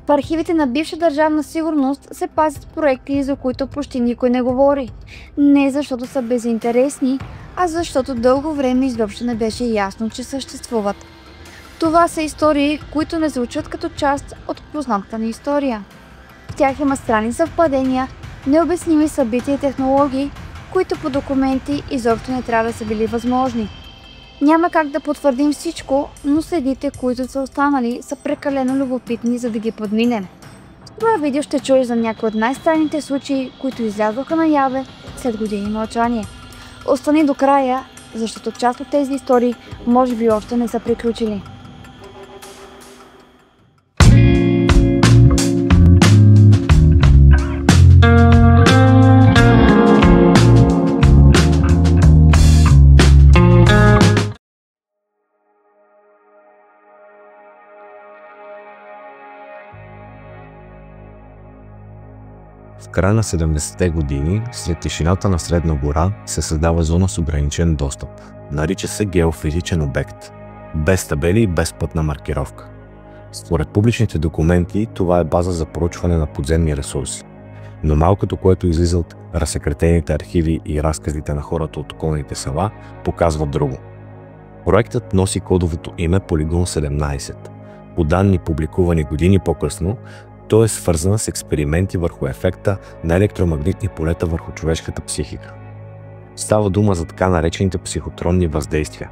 В архивите на бивша държавна сигурност се пазят проекти, за които почти никой не говори. Не защото са безинтересни, а защото дълго време изобщо не беше ясно, че съществуват. Това са истории, които не звучат като част от познатата ни история. В тях има странни съвпадения, необясними събития и технологии, които по документи изобщо не трябва да са били възможни. Няма как да потвърдим всичко, но следите, които са останали, са прекалено любопитни, за да ги подминем. В това видео ще чуеш за някои от най-странните случаи, които излязоха наяве след години мълчание. Остани до края, защото част от тези истории може би още не са приключили. В края на 70-те години, след тишината на Средна гора, се създава зона с ограничен достъп. Нарича се геофизичен обект. Без табели и без пътна маркировка. Според публичните документи, това е база за проучване на подземни ресурси. Но малкото, което излиза от разсекретените архиви и разказите на хората от околните села, показва друго. Проектът носи кодовото име Полигон 17. По данни, публикувани години по-късно, той е свързан с експерименти върху ефекта на електромагнитни полета върху човешката психика. Става дума за така наречените психотронни въздействия.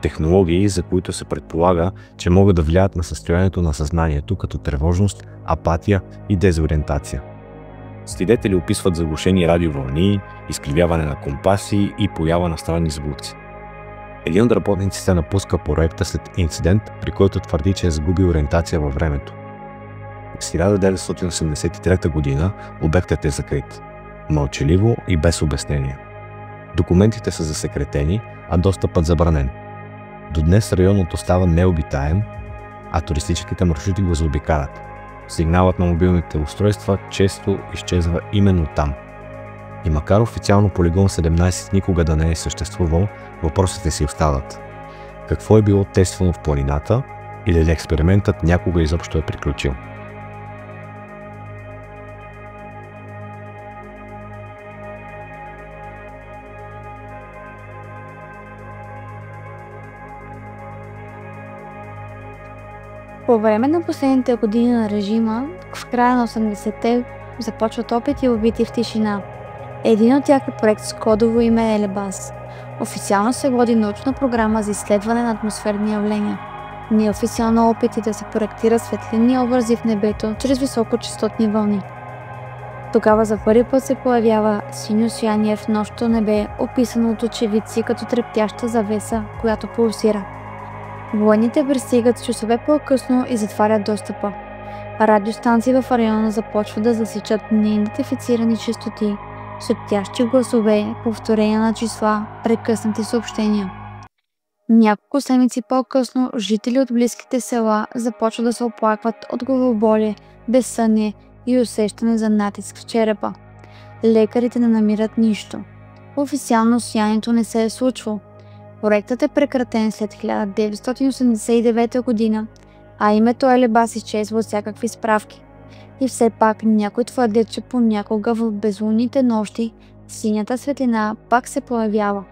Технологии, за които се предполага, че могат да влияят на състоянието на съзнанието, като тревожност, апатия и дезориентация. Свидетели описват заглушени радиовълни, изкривяване на компаси и поява на странни звуци. Един от работниците напуска проекта след инцидент, при който твърди, че е загубил ориентация във времето. В 1983 година обектът е закрит, мълчаливо и без обяснение. Документите са засекретени, а достъпът забранен. До днес районът остава необитаем, а туристическите маршрути го заобикалят. Сигналът на мобилните устройства често изчезва именно там. И макар официално Полигон 17 никога да не е съществувал, въпросите си остават. Какво е било тествано в планината и дали експериментът някога изобщо е приключил? По време на последните години на режима, в края на 80-те, започват опити убити в тишина. Един от тях е проект с кодово име Елебас. Официално се води научна програма за изследване на атмосферни явления. Неофициално опити да се проектира светлинни образи в небето чрез високочестотни вълни. Тогава за първи път се появява синьо сияние в нощното небе, описано от очевидци като трептяща завеса, която пулсира. Военните пристигат часове по-късно и затварят достъпа. Радиостанции в района започват да засичат неидентифицирани честоти, шептящи гласове, повторения на числа, прекъснати съобщения. Няколко седмици по-късно жители от близките села започват да се оплакват от главоболие, безсъние и усещане за натиск в черепа. Лекарите не намират нищо. Официално сиянието не се е случвало. Проектът е прекратен след 1989 година, а името Елебас изчезва от всякакви справки. И все пак някой твърдят, че понякога в безлунните нощи синята светлина пак се появява.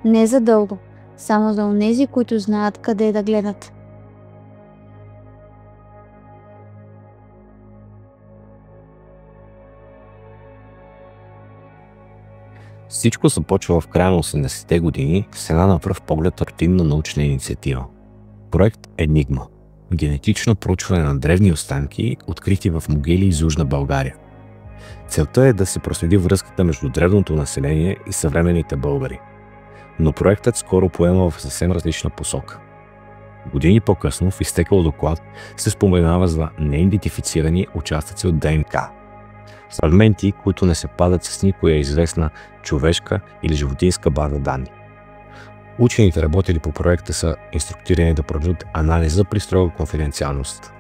Не за дълго, само за онези, които знаят къде да гледат. Всичко започва в края на 80-те години с една на пръв поглед рутинна научна инициатива. Проект Енигма – генетично проучване на древни останки, открити в могили из Южна България. Целта е да се проследи връзката между древното население и съвременните българи. Но проектът скоро поема в съвсем различна посока. Години по-късно в изтекъл доклад се споменава за неидентифицирани участъци от ДНК. Фрагменти, които не се падат с никоя известна човешка или животинска база данни. Учените, работили по проекта, са инструктирани да проведат анализа при строга конфиденциалност.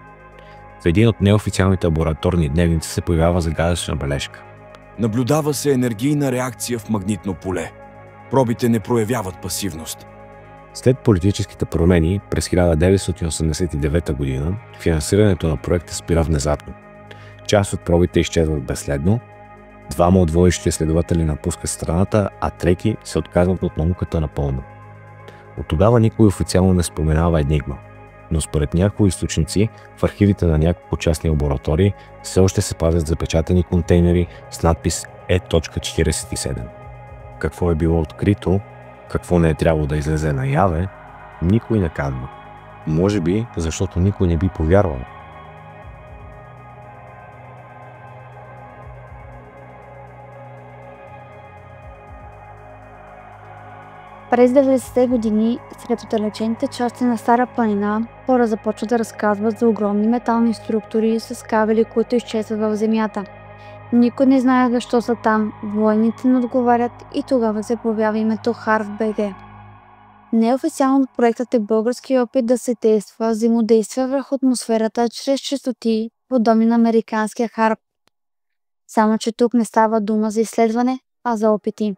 В един от неофициалните лабораторни дневници се появява загадъчна бележка. Наблюдава се енергийна реакция в магнитно поле. Пробите не проявяват пасивност. След политическите промени през 1989 година финансирането на проекта спира внезапно. Част от пробите изчезват безследно, двама от водещите следователи напускат страната, а трети се отказват от науката напълно. От тогава никой официално не споменава Енигма, но според някои източници в архивите на няколко частни лаборатории все още се пазят запечатани контейнери с надпис Е.47. Какво е било открито, какво не е трябвало да излезе наяве, никой не казва. Може би, защото никой не би повярвал. През 90-те години, сред отдалечените части на Стара планина, хора започват да разказват за огромни метални структури с кабели, които изчезват в земята. Никой не знае защо са там, военните не отговарят и тогава се появява името HARP-BG. Неофициално проектът е български опит да се тества взаимодействие върху атмосферата чрез честоти, подобни на американския HARP. Само че тук не става дума за изследване, а за опити.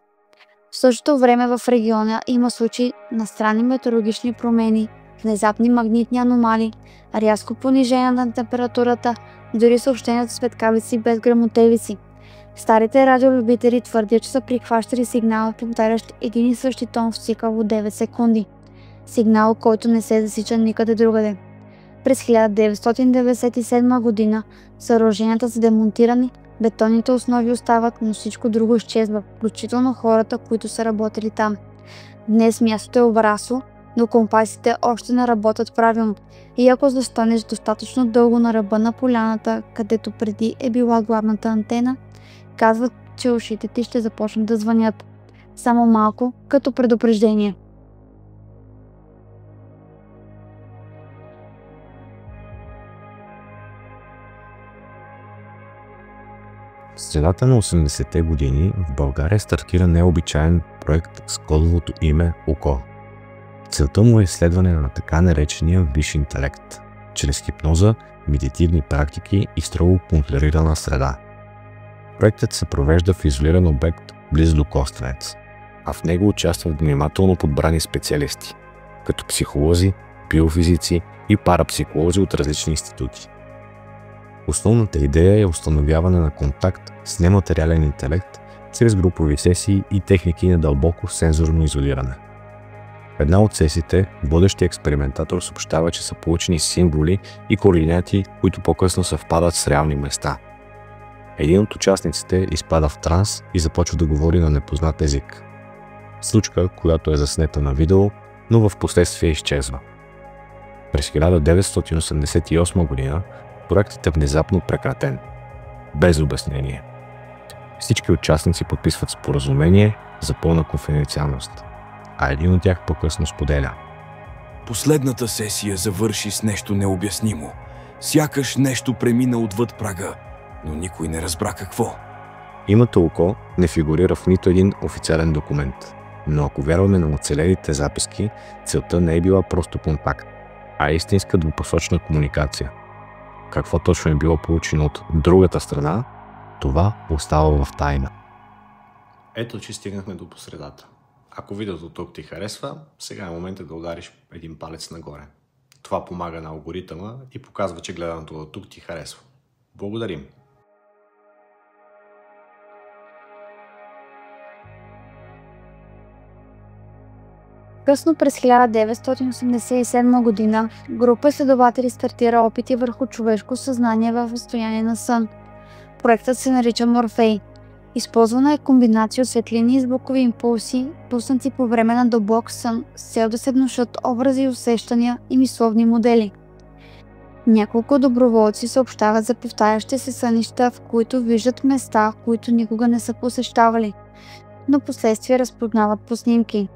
В същото време в региона има случаи на странни метеорологични промени, внезапни магнитни аномалии, рязко понижение на температурата, дори съобщения за светкавици без гръмотевици. Старите радиолюбители твърдят, че са прихващали сигнал, повтарящ един и същи тон в цикъл от 9 секунди. Сигнал, който не се засича никъде другаде. През 1997 година съоръженията са демонтирани, бетонните основи остават, но всичко друго изчезва, включително хората, които са работили там. Днес мястото е обрасло, но компасите още не работят правилно и ако застанеш достатъчно дълго на ръба на поляната, където преди е била главната антена, казват, че ушите ти ще започнат да звънят. Само малко, като предупреждение. В средата на 80-те години в България стартира необичаен проект с кодовото име ОКО. Целта му е изследване на така наречения висш интелект, чрез хипноза, медитивни практики и строго контролирана среда. Проектът се провежда в изолиран обект близо до Костенец, а в него участват внимателно подбрани специалисти, като психолози, биофизици и парапсихолози от различни институти. Основната идея е установяване на контакт с нематериален интелект чрез групови сесии и техники на дълбоко сензорно изолиране. В една от сесиите водещият експериментатор съобщава, че са получени символи и координати, които по-късно съвпадат с реални места. Един от участниците изпада в транс и започва да говори на непознат език. Случка, която е заснета на видео, но в последствие изчезва. През 1988 година проектът е внезапно прекратен. Без обяснение. Всички участници подписват споразумение за пълна конфиденциалност, а един от тях по-късно споделя. Последната сесия завърши с нещо необяснимо. Сякаш нещо премина отвъд прага, но никой не разбра какво. Името ОКО не фигурира в нито един официален документ, но ако вярваме на оцелелите записки, целта не е била просто контакт, а истинска двупосочна комуникация. Какво точно е било получено от другата страна, това остава в тайна. Ето, че стигнахме до посредата. Ако видеото тук ти харесва, сега е моментът да удариш един палец нагоре. Това помага на алгоритъма и показва, че гледането до тук ти харесва. Благодарим! Късно през 1987 година група изследователи стартира опити върху човешко съзнание в състояние на сън. Проектът се нарича Морфей. Използвана е комбинация от светлини и звукови импулси, пуснати по време на дълбок сън, с цел да се внушат образи и усещания и мисловни модели. Няколко доброволци съобщават за повтарящи се сънища, в които виждат места, които никога не са посещавали, но последствие разпознават по снимки.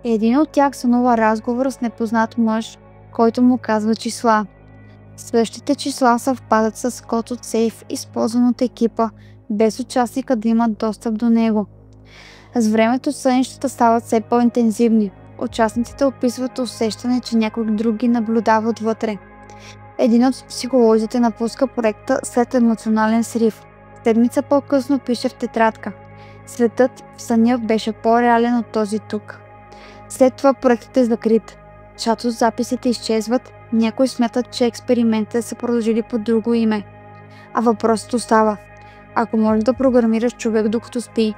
Един от тях сънува разговор с непознат мъж, който му казва числа. Същите числа съвпадат с код от сейф, използван от екипа, без участника да имат достъп до него. С времето сънищата стават все по-интензивни. Участниците описват усещане, че някой друг ги наблюдава отвътре. Един от психолозите напуска проекта след емоционален срив. Седмица по-късно пише в тетрадка: "Светът в съня беше по-реален от този тук." След това проектът е закрит. Част от записите изчезват, някои смятат, че експериментите са продължили под друго име. А въпросът остава: ако можеш да програмираш човек докато спи,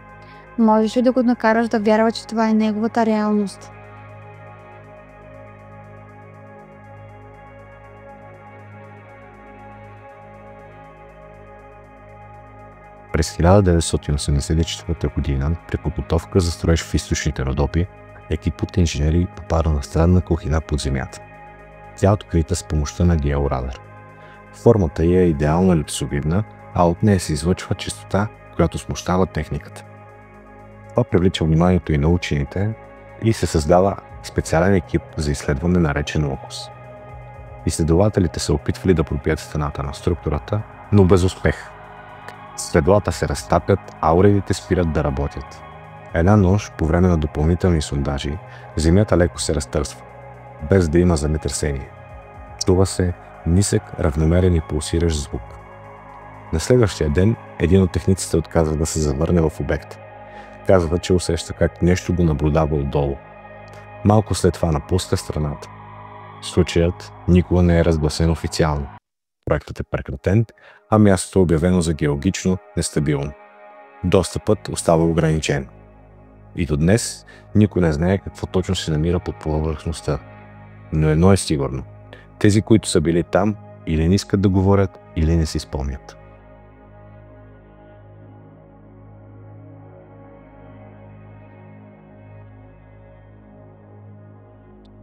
можеш ли да го накараш да вярва, че това е неговата реалност? През 1984 година при подготовка за строеж в източните Родопи, екип от инженери попада на странна кухина под земята. Тя е открита с помощта на георадар. Формата ѝ е идеално елипсовидна, а от нея се излъчва честота, която смущава техниката. Това привлича вниманието и на учените и се създава специален екип за изследване, наречен ЛОКОС. Изследователите се опитвали да пробият стената на структурата, но без успех. Седлата се разтапят, а уредите спират да работят. Една нощ, по време на допълнителни сондажи, земята леко се разтърсва, без да има земетресение. Чува се нисък, равномерен и пулсиращ звук. На следващия ден един от техниците отказва да се завърне в обекта. Казва, че усеща как нещо го наблюдава отдолу. Малко след това напуска страната. Случаят никога не е разгласен официално. Проектът е прекратен, а мястото е обявено за геологично нестабилно. Достъпът остава ограничен. И до днес никой не знае какво точно се намира под повърхността. Но едно е сигурно: тези, които са били там, или не искат да говорят, или не си спомнят.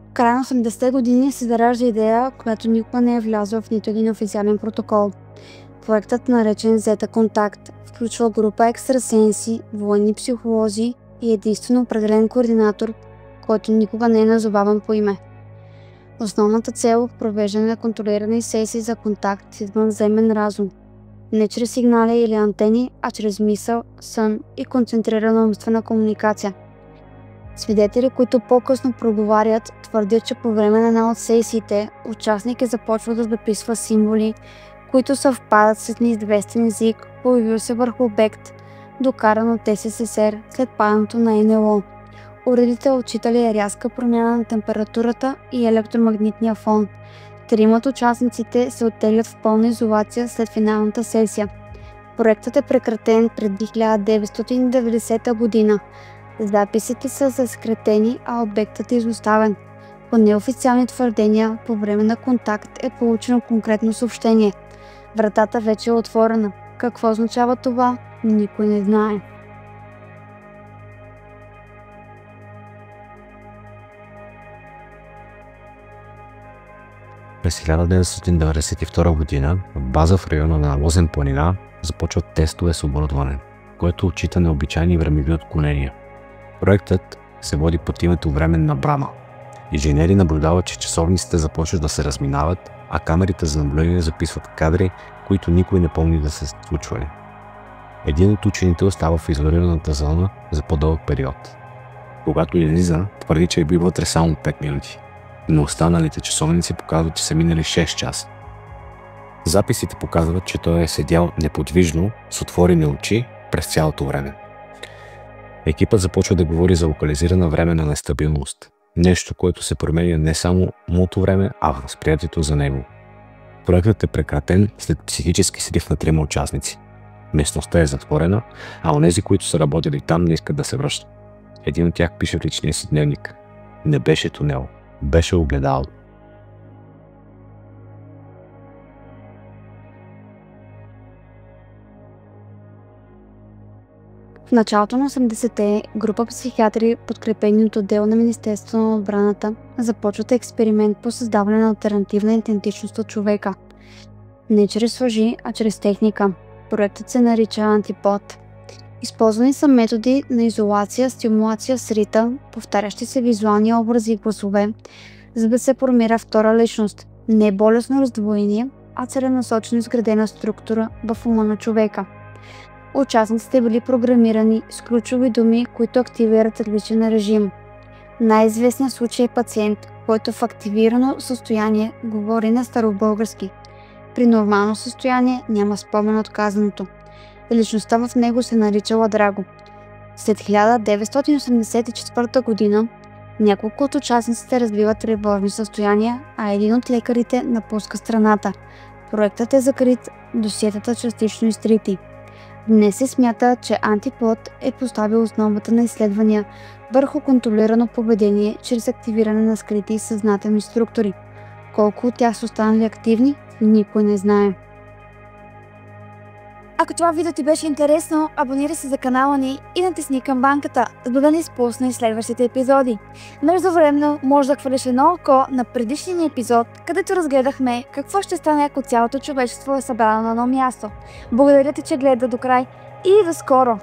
В края на 80-те години се заражда идея, която никога не е влязла в нито един официален протокол. Проектът, наречен Зета Контакт, включва група екстрасенси, военни психолози и единствено определен координатор, който никога не е назоваван по име. Основната цел – провеждане на контролирани сесии за контакт с извънземен разум. Не чрез сигнали или антени, а чрез мисъл, сън и концентрирана умствена комуникация. Свидетели, които по-късно проговарят, твърдят, че по време на една от сесиите участник започва да записва символи, които съвпадат с неизвестен език, появил се върху обект, докаран от СССР след падането на НЛО. Уредите отчитали рязка промяна на температурата и електромагнитния фон. Тримата участниците се оттеглят в пълна изолация след финалната сесия. Проектът е прекратен преди 1990 година. Записите са засекретени, а обектът е изоставен. По неофициални твърдения, по време на контакт е получено конкретно съобщение: вратата вече е отворена. Какво означава това? Никой не знае. През 1992 година в база в района на Лозен планина започват тестове с оборудване, което отчита необичайни времеви отклонения. Проектът се води под името Временна брама. Инженери наблюдават, че часовниците започват да се разминават, а камерите за наблюдение записват кадри, които никой не помни да се случвали. Един от учените остава в изолираната зона за по-дълъг период. Когато излиза, твърди, че е бил вътре само 5 минути, но останалите часовници показват, че са минали 6 часа. Записите показват, че той е седял неподвижно с отворени очи през цялото време. Екипът започва да говори за локализирана временна нестабилност. Нещо, което се променя не само самото време, а в възприятието за него. Проектът е прекратен след психически срив на 3 участници. Местността е затворена, а онези, които са работили там, не искат да се връщат. Един от тях пише в личния си дневник: не беше тунел, беше огледало. В началото на 80-те група психиатри, подкрепени от отдел на Министерството на отбраната, започват експеримент по създаване на алтернативна идентичност от човека. Не чрез лъжи, а чрез техника. Проектът се нарича Антипод. Използвани са методи на изолация, стимулация с ритъм, повтарящи се визуални образи и гласове, за да се формира втора личност. Не болесно раздвоение, а целенасочено изградена структура в ума на човека. Участниците били програмирани с ключови думи, които активират различен режим. Най-известният случай е пациент, който в активирано състояние говори на старобългарски. При нормално състояние няма спомен от казаното. Личността в него се наричала Драго. След 1984 година Няколко от участниците развиват тревожни състояния, а един от лекарите напуска страната. Проектът е закрит, досиетата частично изтрити. Днес се смята, че Антиплод е поставил основата на изследвания върху контролирано поведение чрез активиране на скрити и съзнателни структури. Колко от тях са останали активни, никой не знае. Ако това видео ти беше интересно, абонирай се за канала ни и натисни камбанката, за да не изпусне следващите епизоди. Междувременно може да хвърлиш едно око на предишния ни епизод, където разгледахме какво ще стане, ако цялото човечество е събрано на едно място. Благодаря ти, че гледа до край и до скоро!